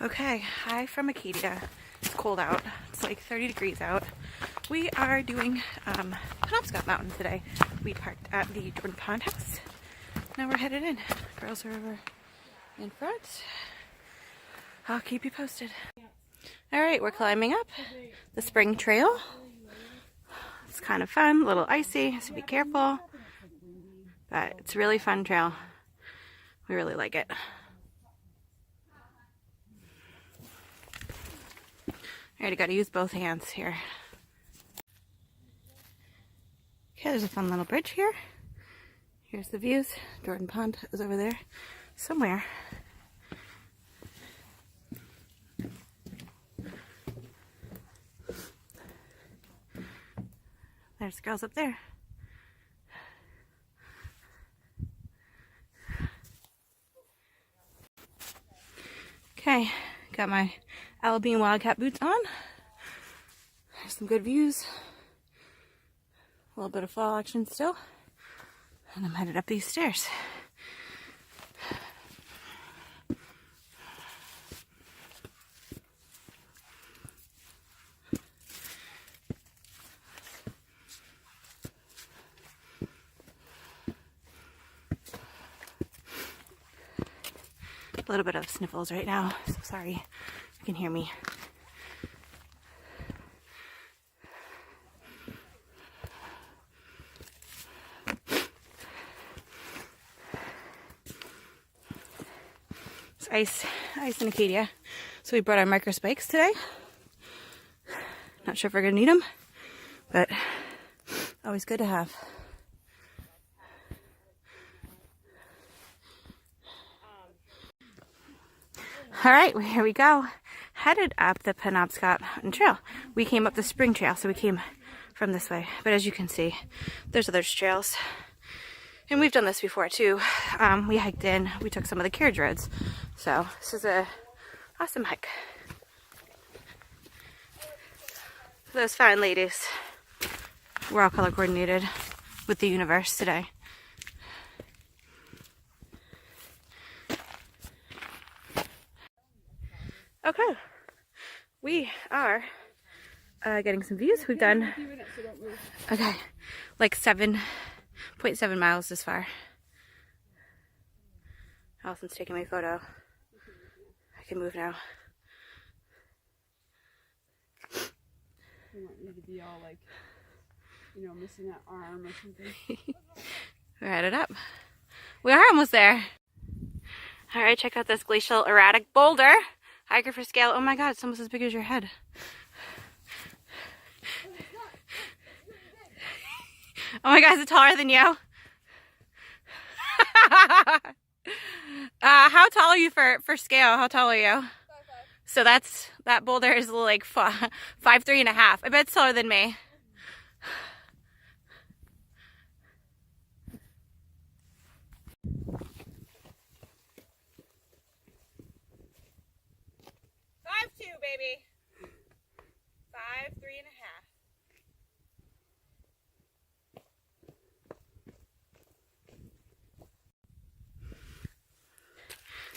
Okay, hi from Acadia. It's cold out. It's like 30 degrees out. We are doing Penobscot Mountain today. We parked at the Jordan Pond House. Now we're headed in. Girls are over in front. I'll keep you posted. Alright, we're climbing up the spring trail. It's kind of fun, a little icy, so be careful. But it's a really fun trail. We really like it. Alright, I gotta use both hands here. Okay, there's a fun little bridge here. Here's the views. Jordan Pond is over there somewhere. There's the girls up there. Okay, got my Alabama Wildcat boots on. There's some good views. A little bit of fall action still. And I'm headed up these stairs. A little bit of sniffles right now, so sorry you can hear me. It's ice in Acadia, so we brought our micro spikes today. Not sure if we're gonna need them, but always good to have. All right, well, here we go. Headed up the Penobscot Mountain Trail. We came up the spring trail, so we came from this way. But as you can see, there's other trails. And we've done this before too. We hiked in, we took some of the carriage roads. So this is a awesome hike. For those fine ladies, we're all color coordinated with the universe today. Okay, we are getting some views. We've done, okay, like 7.7 miles this far. Allison's taking my photo. I can move now. I want you to be all like, you know, missing that arm or something. We're headed up. We are almost there. All right, check out this glacial erratic boulder. Hiker for scale. Oh my god, it's almost as big as your head. Oh my god, is it taller than you? How tall are you for scale? How tall are you? 5'5". So that boulder is like 5'3.5". I bet it's taller than me. Baby. 5'3.5".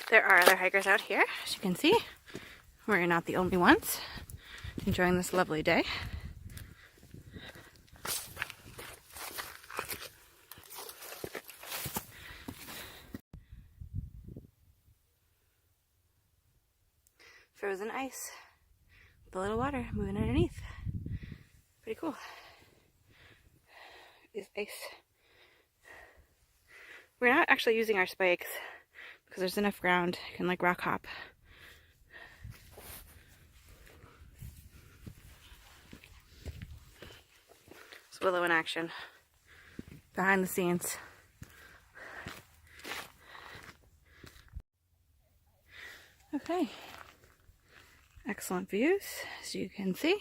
There are other hikers out here, as you can see. We're not the only ones enjoying this lovely day. Frozen ice. The little water moving underneath. Pretty cool. Is ice. We're not actually using our spikes because there's enough ground. You can like rock hop. It's Willow in action. Behind the scenes. Okay. Excellent views, as you can see.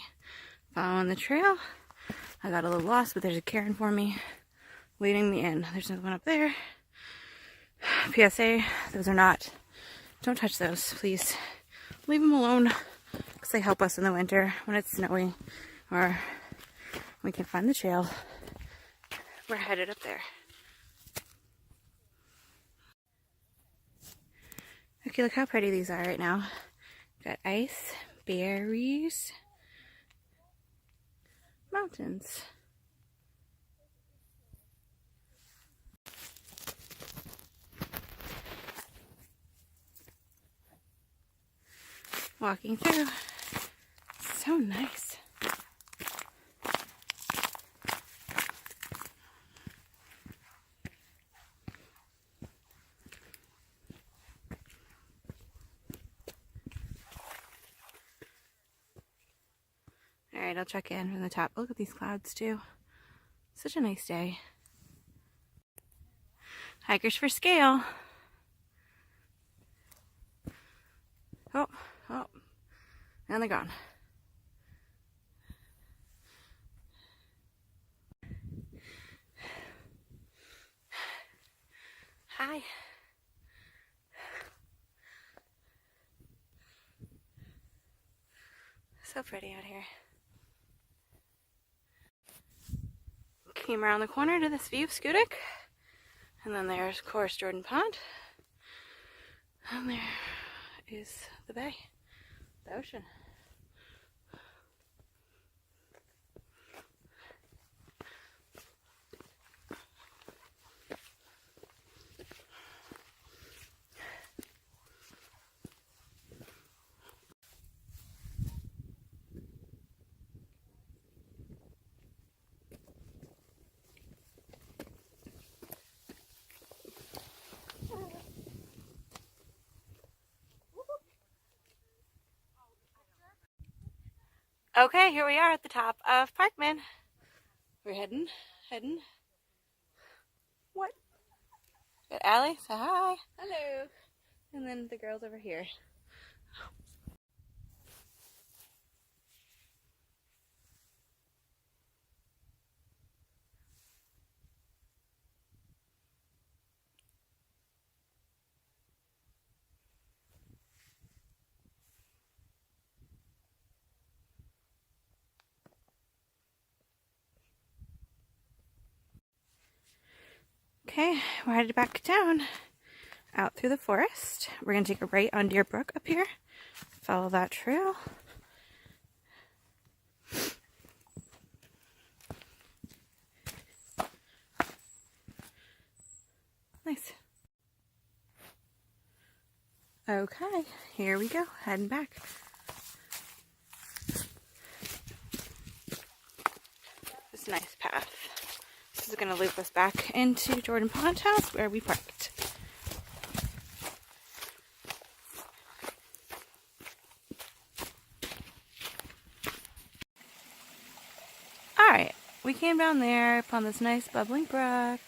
Following the trail. I got a little lost, but there's a Karen for me, leading me in. There's another one up there. PSA, those are not, don't touch those, please. Leave them alone, because they help us in the winter when it's snowing, or we can find the trail. We're headed up there. Okay, look how pretty these are right now. Got ice, berries, mountains. Walking through. So nice. Alright, I'll check in from the top. Look at these clouds too. Such a nice day. Hikers for scale. Oh, oh. And they're gone. Hi. So pretty out here. Came around the corner to this view of Schoodic. And then there's, of course, Jordan Pond. And there is the bay, the ocean. Okay, here we are at the top of Parkman. We're heading. What? Got Allie, say hi. Hello. And then the girls over here. Okay, we're headed back down, out through the forest. We're going to take a right on Deer Brook up here, follow that trail. Nice. Okay, here we go, heading back. This nice path. This is going to loop us back into Jordan Pond House where we parked. Alright, we came down there upon this nice bubbling brook.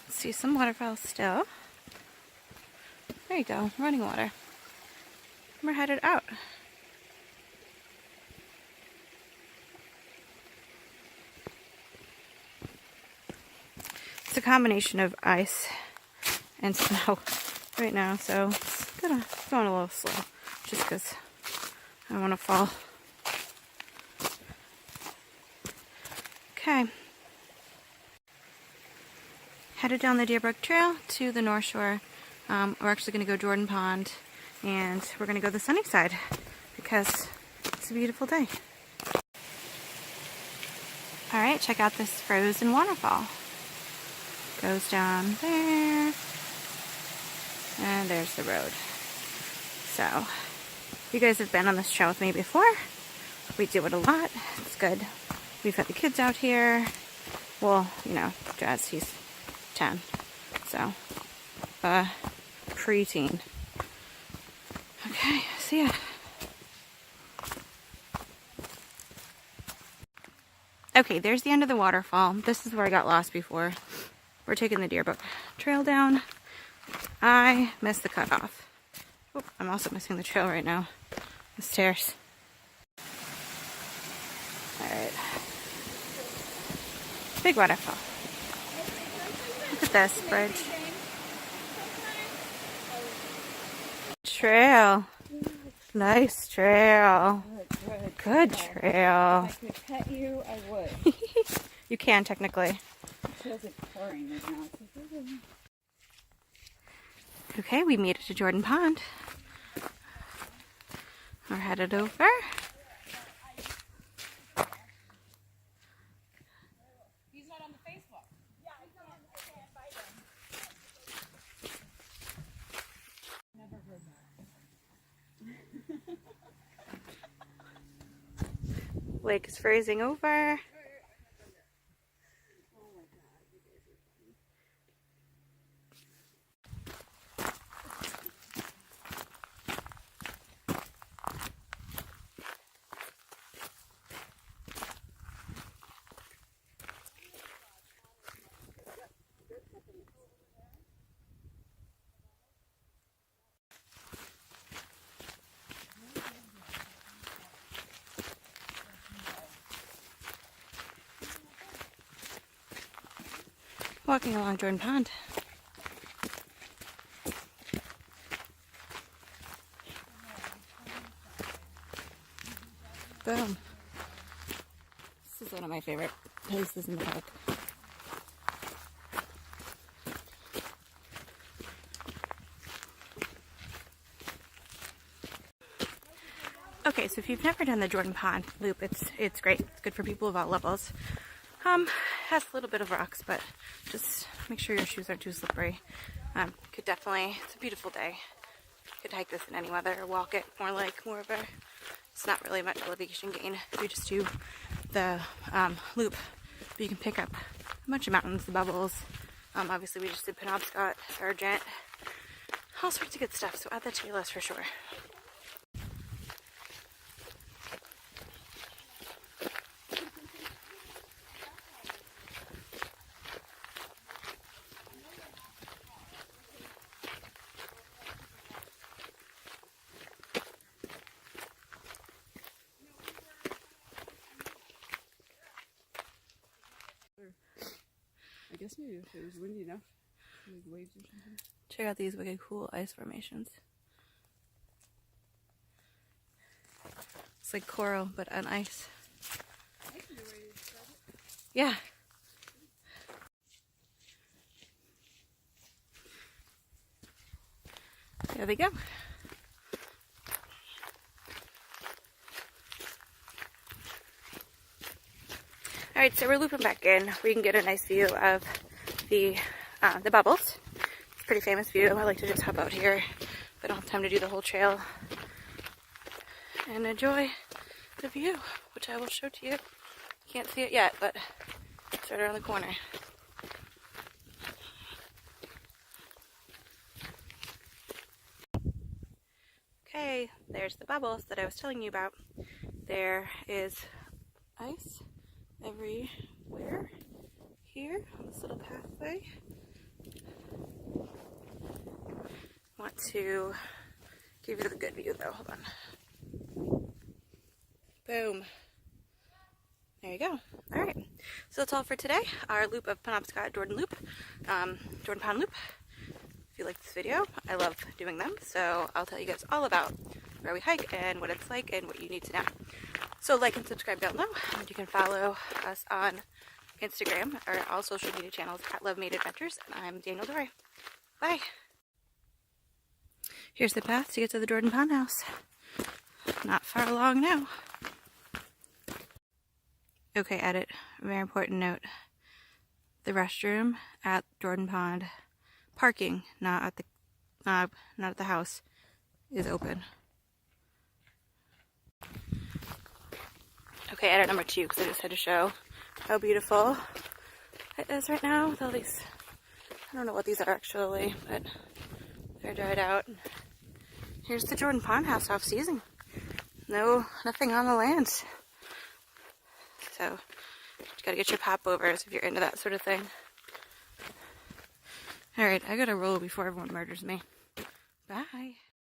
See some waterfowl still. There you go, running water. We're headed out. It's a combination of ice and snow right now, so it's going a little slow, just because I don't want to fall. Okay. Headed down the Deer Brook Trail to the North Shore. We're actually going to go Jordan Pond, and we're going to go the sunny side because it's a beautiful day. Alright, check out this frozen waterfall. Goes down there, and there's the road. So, you guys have been on this trail with me before. We do it a lot. It's good. We've had the kids out here. Well, you know, Jazz, he's 10. So, pre-teen. Okay, see ya. Okay, there's the end of the waterfall. This is where I got lost before. We're taking the Deer Brook Trail down. I missed the cutoff. Oh, I'm also missing the trail right now. The stairs. Alright. Big waterfall. Look at this bridge. Trail. Nice trail. Good trail. If I could pet you, I would. You can technically. It feels like pouring right now. Okay, we made it to Jordan Pond. We're headed over. He's not on the Facebook. Yeah, I can't find him. Never heard that. Lake is freezing over. Walking along Jordan Pond. Boom. This is one of my favorite places in the park. Okay, so if you've never done the Jordan Pond loop, it's great. It's good for people of all levels. Has a little bit of rocks, but just make sure your shoes aren't too slippery. Could definitely, it's a beautiful day. Could hike this in any weather or walk it more of a, it's not really much elevation gain. You just do the loop, but you can pick up a bunch of mountains, the bubbles. Obviously we just did Penobscot, Sargent, all sorts of good stuff, so add that to your list for sure. I guess maybe if it was windy enough, like waves or something. Check out these wicked cool ice formations. It's like coral, but on ice. Yeah. There we go. Alright, so we're looping back in. We can get a nice view of the bubbles. It's a pretty famous view. I like to just hop out here if I don't have time to do the whole trail and enjoy the view, which I will show to you. Can't see it yet, but it's right around the corner. Okay, there's the bubbles that I was telling you about. There is ice everywhere here on this little pathway. Want to give you the good view though. Hold on. Boom. There you go. All right. So that's all for today. Our loop of Penobscot Jordan Loop, Jordan Pond Loop. If you like this video, I love doing them. So I'll tell you guys all about where we hike and what it's like and what you need to know. So like and subscribe down below, and you can follow us on Instagram or all social media channels at Love Made Adventures. And I'm Daniel Dory. Bye. Here's the path to get to the Jordan Pond house. Not far along now. Okay, edit. Very important note. The restroom at Jordan Pond, parking, not at the house, is open. Okay, edit number 2, because I just had to show how beautiful it is right now with all these, I don't know what these are actually, but they're dried out. Here's the Jordan Pond house off season. Nothing on the lands. So, you gotta get your popovers if you're into that sort of thing. Alright, I gotta roll before everyone murders me. Bye.